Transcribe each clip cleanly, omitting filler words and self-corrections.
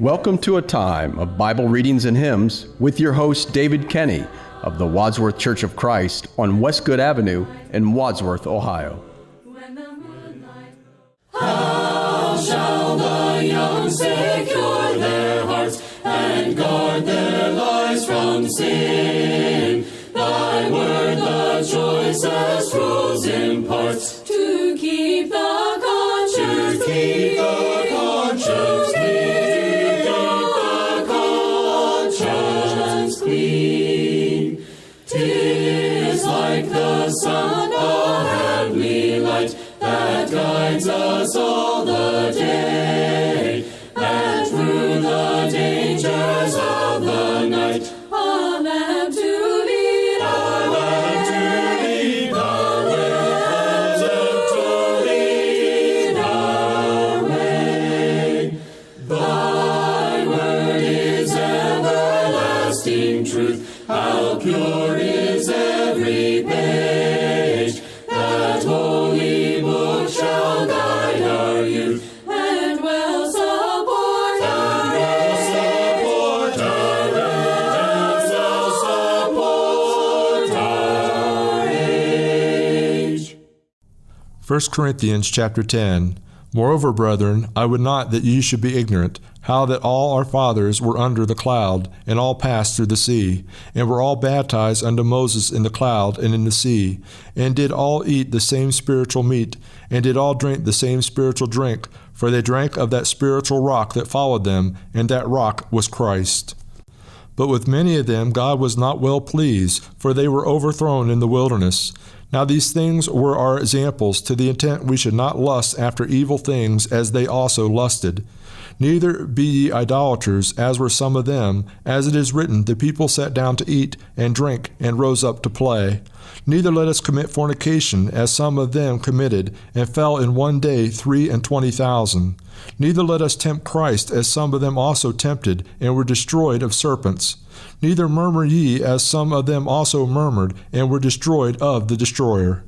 Welcome to a time of Bible readings and hymns with your host, David Kenny of the Wadsworth Church of Christ on Westgood Avenue in Wadsworth, Ohio. How shall the young secure their hearts and guard their lives from sin? Thy word the choicest rules imparts to keep the conscience clean. Tis like the sun, a heavenly light that guides us all the day, and through the dangers of the night, a lamp to lead our way, a lamp to lead our way. Thy word is everlasting truth, how pure is every page. That holy book shall guide our youth, and will support our age. 1 Corinthians chapter 10. Moreover, brethren, I would not that ye should be ignorant, how that all our fathers were under the cloud, and all passed through the sea, and were all baptized unto Moses in the cloud and in the sea, and did all eat the same spiritual meat, and did all drink the same spiritual drink, for they drank of that spiritual rock that followed them, and that rock was Christ. But with many of them God was not well pleased, for they were overthrown in the wilderness. Now these things were our examples, to the intent we should not lust after evil things as they also lusted. Neither be ye idolaters, as were some of them, as it is written, the people sat down to eat and drink, and rose up to play. Neither let us commit fornication, as some of them committed, and fell in one day 23,000. Neither let us tempt Christ, as some of them also tempted, and were destroyed of serpents. Neither murmur ye, as some of them also murmured, and were destroyed of the destroyer.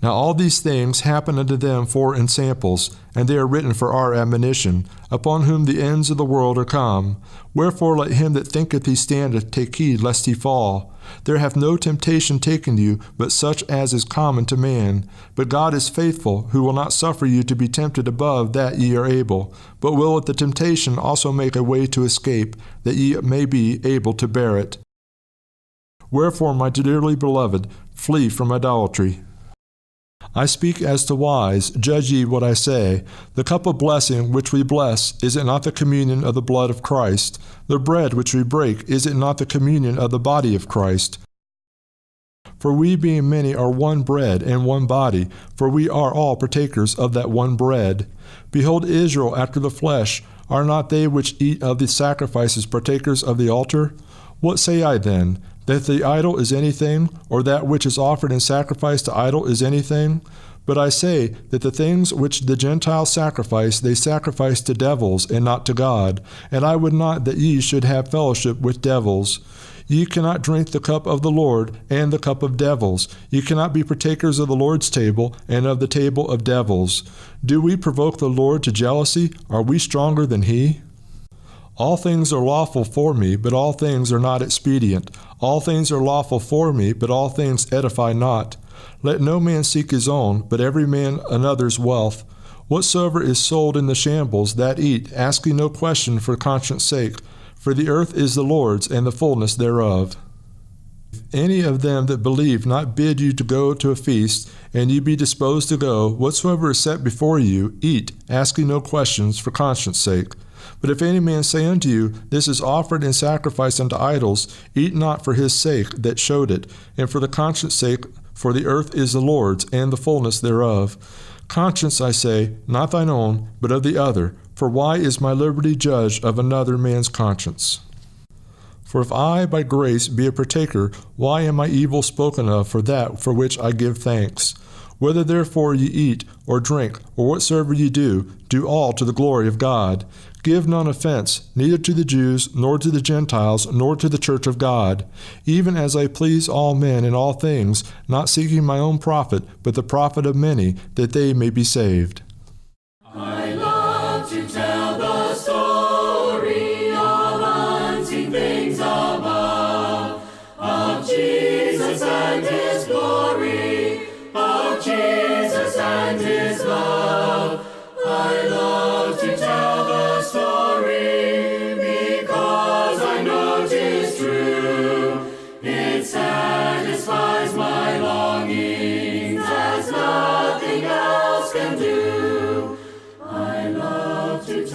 Now all these things happen unto them for ensamples, and they are written for our admonition, upon whom the ends of the world are come. Wherefore let him that thinketh he standeth take heed lest he fall. There hath no temptation taken you, but such as is common to man. But God is faithful, who will not suffer you to be tempted above that ye are able, but will with the temptation also make a way to escape, that ye may be able to bear it. Wherefore, my dearly beloved, flee from idolatry. I speak as to wise, judge ye what I say. The cup of blessing which we bless, is it not the communion of the blood of Christ? The bread which we break, is it not the communion of the body of Christ? For we being many are one bread and one body, for we are all partakers of that one bread. Behold Israel after the flesh, are not they which eat of the sacrifices partakers of the altar? What say I then? That the idol is anything, or that which is offered in sacrifice to idol is anything? But I say that the things which the Gentiles sacrifice, they sacrifice to devils, and not to God. And I would not that ye should have fellowship with devils. Ye cannot drink the cup of the Lord and the cup of devils. Ye cannot be partakers of the Lord's table and of the table of devils. Do we provoke the Lord to jealousy? Are we stronger than he? All things are lawful for me, but all things are not expedient. All things are lawful for me, but all things edify not. Let no man seek his own, but every man another's wealth. Whatsoever is sold in the shambles, that eat, asking no question for conscience sake. For the earth is the Lord's, and the fullness thereof. If any of them that believe not bid you to go to a feast, and ye be disposed to go, whatsoever is set before you, eat, asking no questions for conscience sake. But if any man say unto you, This is offered in sacrifice unto idols, eat not for his sake that showed it, and for the conscience sake, for the earth is the Lord's, and the fullness thereof. Conscience, I say, not thine own, but of the other. For why is my liberty judged of another man's conscience? For if I by grace be a partaker, why am I evil spoken of for that for which I give thanks? Whether therefore ye eat, or drink, or whatsoever ye do, do all to the glory of God. Give none offense, neither to the Jews, nor to the Gentiles, nor to the church of God, even as I please all men in all things, not seeking my own profit, but the profit of many, that they may be saved. I love to tell the story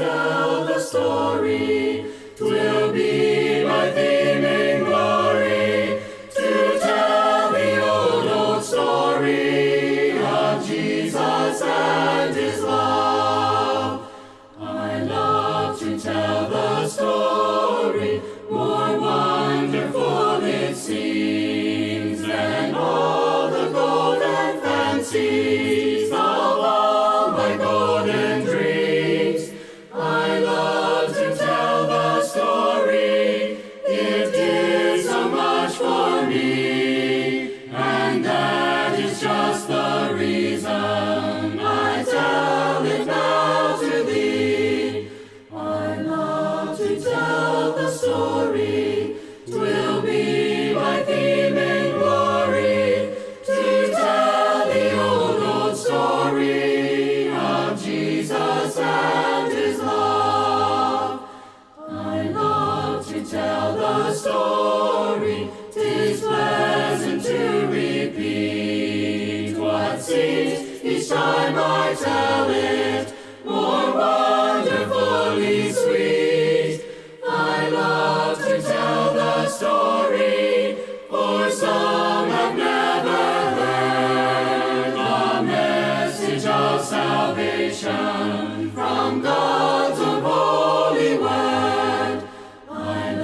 tell the story. 'Twill be my theme in glory, to tell the old story of Jesus and his love. I love to tell the story, more wonderful it seems than all the golden fancies of all my golden dreams. I love to tell the story, it did so much for me, and that is just the reason I tell it now to thee. I love to tell the story, 'twill be my theme in glory, to tell the old story of Jesus and his love. I love to tell the story, 'tis pleasant to repeat what seems each time I tell it more wonderfully sweet. I love to tell the story, for some have never heard the message of salvation from God's own holy word. I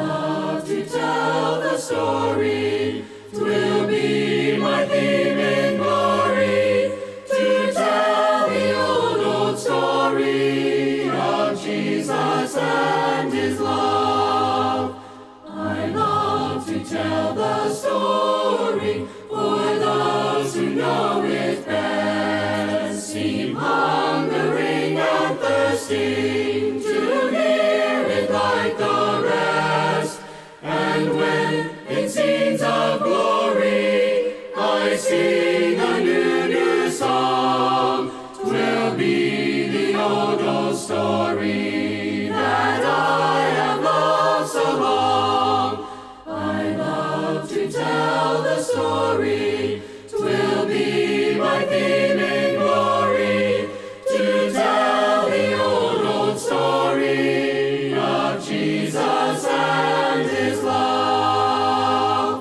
love to tell the story, 'twill be my theme in glory, to tell the old story of Jesus and his love. I love to tell the story, for those who know it best seem hungering and thirsting to hear it like the rest. And when in scenes of glory I sing a new song, 'twill be the old story that I have loved so long. I love to tell the story, 'twill be my theme in glory, to tell the old story of Jesus and his love.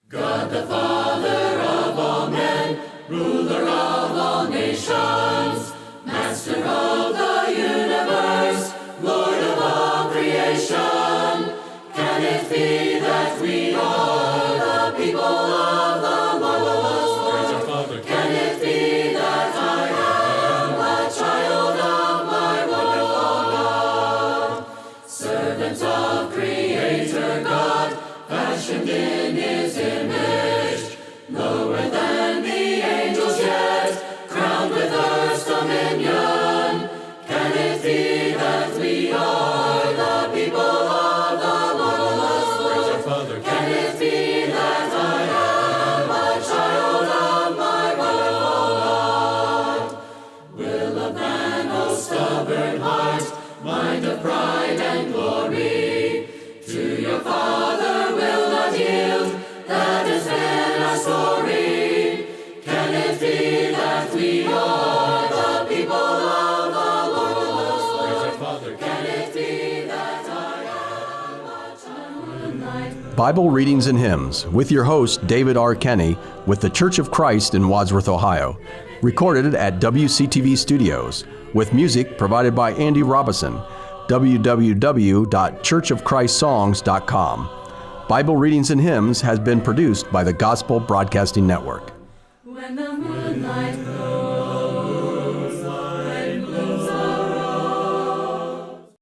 God the Father of all men, ruler of all nations, master of the universe, Lord of all creation, can it be that we are the people of the Lord? Can it be that I am a child of my wonderful God, servant of Creator God, fashioned in his image, lower than the angels yet, crowned with earth's dominion? Can it be that we are the people of the Lord? Can it be that I am a child of my wonderful God? Will of man, O stubborn heart, mind of pride and glory, to your Father will not yield, that has been our story. Can it be that we are the people of the Lord? Can it be that I am a child? Bible Readings and Hymns with your host, David R. Kenny, with the Church of Christ in Wadsworth, Ohio. Recorded at WCTV Studios, with music provided by Andy Robison. www.churchofchristSongs.com. Bible Readings and Hymns has been produced by the Gospel Broadcasting Network.